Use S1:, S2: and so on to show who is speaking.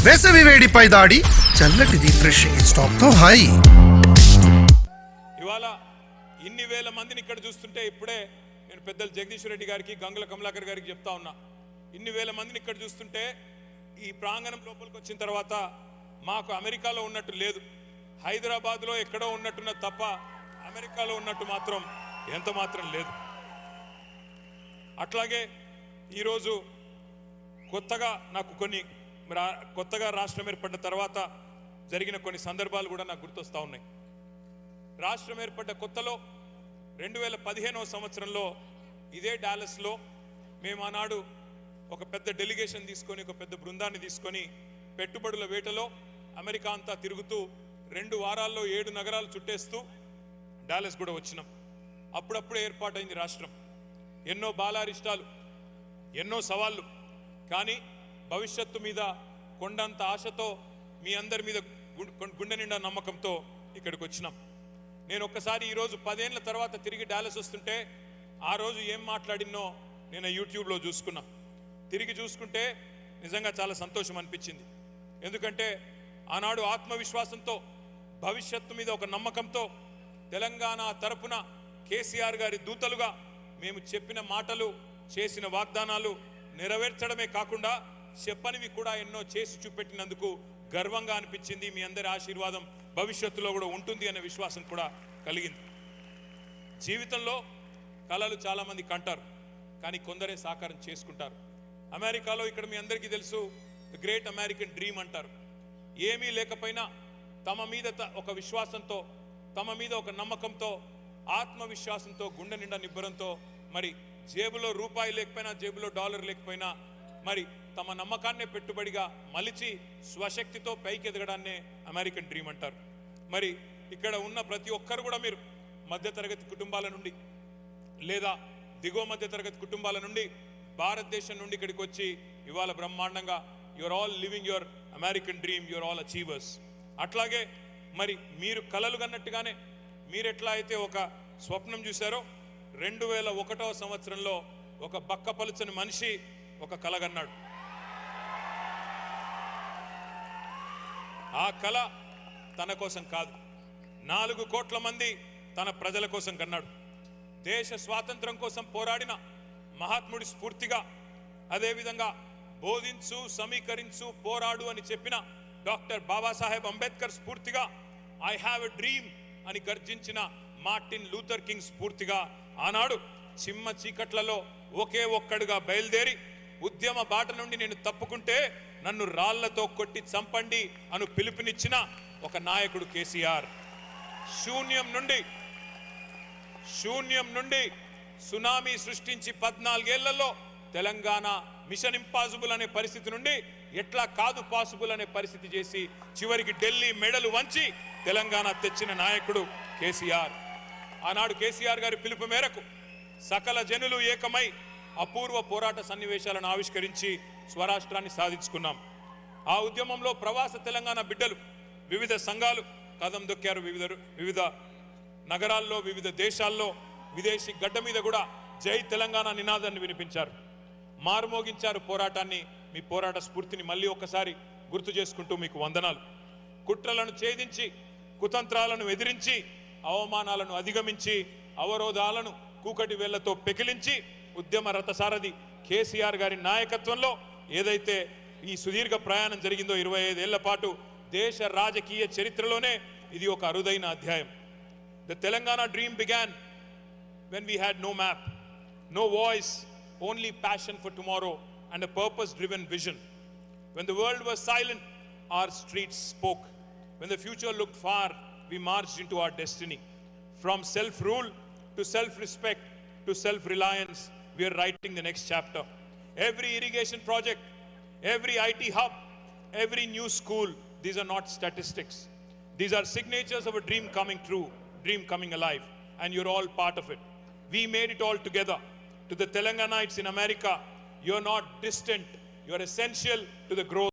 S1: వేసవి వేడిపై దాడి, చల్లటి రిఫ్రెషింగ్ స్టాప్ తో హాయి.
S2: ఇవాళ ఇన్ని వేల మందిని ఇక్కడ చూస్తుంటే ఇప్పుడే నేను పెద్దలు జగదీశ్వర్ రెడ్డి గారికి, గంగుల కమలాకర్ గారికి చెప్తా ఉన్నా. ఇన్ని వేల మందిని ఇక్కడ చూస్తుంటే ఈ ప్రాంగణం లోపలికి వచ్చిన తర్వాత మాకు అమెరికాలో ఉన్నట్టు లేదు, హైదరాబాద్లో ఎక్కడో ఉన్నట్టున్న తప్ప అమెరికాలో ఉన్నట్టు మాత్రం ఎంత మాత్రం లేదు. అట్లాగే ఈరోజు కొత్తగా నాకు కొత్తగా రాష్ట్రం ఏర్పడిన తర్వాత జరిగిన కొన్ని సందర్భాలు కూడా నాకు గుర్తొస్తూ ఉన్నాయి. రాష్ట్రం ఏర్పడ్డ కొత్తలో 2015వ సంవత్సరంలో ఇదే డాలస్లో మేము ఆనాడు ఒక పెద్ద డెలిగేషన్ తీసుకొని, ఒక పెద్ద బృందాన్ని తీసుకొని పెట్టుబడుల వేటలో అమెరికా అంతా తిరుగుతూ 2 వారాల్లో 7 నగరాలు చుట్టేస్తూ డాలస్ కూడా వచ్చినాం. అప్పుడప్పుడే ఏర్పాటైంది రాష్ట్రం. ఎన్నో బాలారిష్టాలు, ఎన్నో సవాళ్ళు, కానీ భవిష్యత్తు మీద కొండంత ఆశతో మీ అందరి మీద గుండె నిండా నమ్మకంతో ఇక్కడికి వచ్చినాం. నేను ఒక్కసారి ఈరోజు 10 ఏళ్ల తర్వాత తిరిగి డాలస్ వస్తుంటే ఆ రోజు ఏం మాట్లాడినో నేను యూట్యూబ్లో చూసుకున్నా. తిరిగి చూసుకుంటే నిజంగా చాలా సంతోషం అనిపించింది. ఎందుకంటే ఆనాడు ఆత్మవిశ్వాసంతో, భవిష్యత్తు మీద ఒక నమ్మకంతో తెలంగాణ తరపున కేసీఆర్ గారి దూతలుగా మేము చెప్పిన మాటలు, చేసిన వాగ్దానాలు నెరవేర్చడమే కాకుండా చెప్పనివి కూడా ఎన్నో చేసి చూపెట్టినందుకు గర్వంగా అనిపించింది. మీ అందరి ఆశీర్వాదం భవిష్యత్తులో కూడా ఉంటుంది అనే విశ్వాసం కూడా కలిగింది. జీవితంలో కళలు చాలామంది కంటారు, కానీ కొందరే సాకారం చేసుకుంటారు. అమెరికాలో ఇక్కడ మీ అందరికీ తెలుసు, ది గ్రేట్ అమెరికన్ డ్రీమ్ అంటారు. ఏమీ లేకపోయినా తమ మీద ఒక విశ్వాసంతో, తమ మీద ఒక నమ్మకంతో, ఆత్మవిశ్వాసంతో, గుండె నిండా నిబ్బరంతో, మరి జేబులో రూపాయి లేకపోయినా, జేబులో డాలర్ లేకపోయినా, మరి తమ నమ్మకాన్నే పెట్టుబడిగా మలిచి స్వశక్తితో పైకి ఎదగడాన్నే అమెరికన్ డ్రీమ్ అంటారు. మరి ఇక్కడ ఉన్న ప్రతి ఒక్కరు కూడా మీరు మధ్యతరగతి కుటుంబాల నుండి లేదా దిగువ మధ్యతరగతి కుటుంబాల నుండి, భారతదేశం నుండి ఇక్కడికి వచ్చి ఇవాళ బ్రహ్మాండంగా your all living your American dream, your all achievers. అట్లాగే మరి మీరు కలలు కన్నట్టుగానే మీరు ఎట్లా అయితే ఒక స్వప్నం చూశారో, 2001వ సంవత్సరంలో ఒక బక్కపలుచని మనిషి ఒక కలగన్నాడు. ఆ కళ తన కోసం కాదు, 4 కోట్ల మంది తన ప్రజల కోసం కన్నాడు. దేశ స్వాతంత్రం కోసం పోరాడిన మహాత్ముడి స్ఫూర్తిగా, అదేవిధంగా బోధించు, సమీకరించు, పోరాడు అని చెప్పిన డాక్టర్ బాబాసాహెబ్ అంబేద్కర్ స్ఫూర్తిగా, ఐ హ్యావ్ ఎ డ్రీమ్ అని గర్జించిన మార్టిన్ లూథర్ కింగ్ స్ఫూర్తిగా ఆనాడు చిమ్మ చీకట్లలో ఒకే ఒక్కడుగా బయలుదేరి ఉద్యమ బాట నుండి నేను తప్పుకుంటే నన్ను రాళ్లతో కొట్టి చంపండి అను పిలుపునిచ్చిన ఒక నాయకుడు కేసీఆర్. శూన్యం నుండి సునామీ సృష్టించి 14 ఏళ్లలో తెలంగాణ మిషన్ ఇంపాసిబుల్ అనే పరిస్థితి నుండి ఎట్లా కాదు పాసిబుల్ అనే పరిస్థితి చేసి చివరికి ఢిల్లీ మెడలు వంచి తెలంగాణ తెచ్చిన నాయకుడు కేసీఆర్. ఆనాడు కేసీఆర్ గారి పిలుపు మేరకు సకల జనులు ఏకమై అపూర్వ పోరాట సన్నివేశాలను ఆవిష్కరించి స్వరాష్ట్రాన్ని సాధించుకున్నాం. ఆ ఉద్యమంలో ప్రవాస తెలంగాణ బిడ్డలు, వివిధ సంఘాలు కదం దొక్కారు. వివిధ నగరాల్లో, వివిధ దేశాల్లో, విదేశీ గడ్డ మీద కూడా జై తెలంగాణ నినాదాన్ని వినిపించారు, మారుమోగించారు పోరాటాన్ని. మీ పోరాట స్ఫూర్తిని మళ్ళీ ఒక్కసారి గుర్తు చేసుకుంటూ మీకు వందనాలు. కుట్రలను ఛేదించి, కుతంత్రాలను ఎదిరించి, అవమానాలను అధిగమించి, అవరోధాలను కూకటి వేళ్లతో పెకిలించి ఉద్యమ రథసారథి కేసీఆర్ గారి నాయకత్వంలో ఏదైతే ఈ సుదీర్ఘ ప్రయాణం జరిగిందో 25 ఏళ్ల పాటు దేశ రాజకీయ చరిత్రలోనే ఇది ఒక అరుదైన అధ్యాయం. The Telangana dream began when we had no map, no voice, only passion for tomorrow and a purpose-driven vision. When the world was silent, our streets spoke. When the future looked far, we marched into our destiny. From self-rule to self-respect to self-reliance, we are writing the next chapter. Every irrigation project, every IT hub, every new school, these are not statistics. These are signatures of a dream coming true, dream coming alive, and you're all part of it. We made it all together. To the Telanganites in America, you're not distant, you're essential to the growth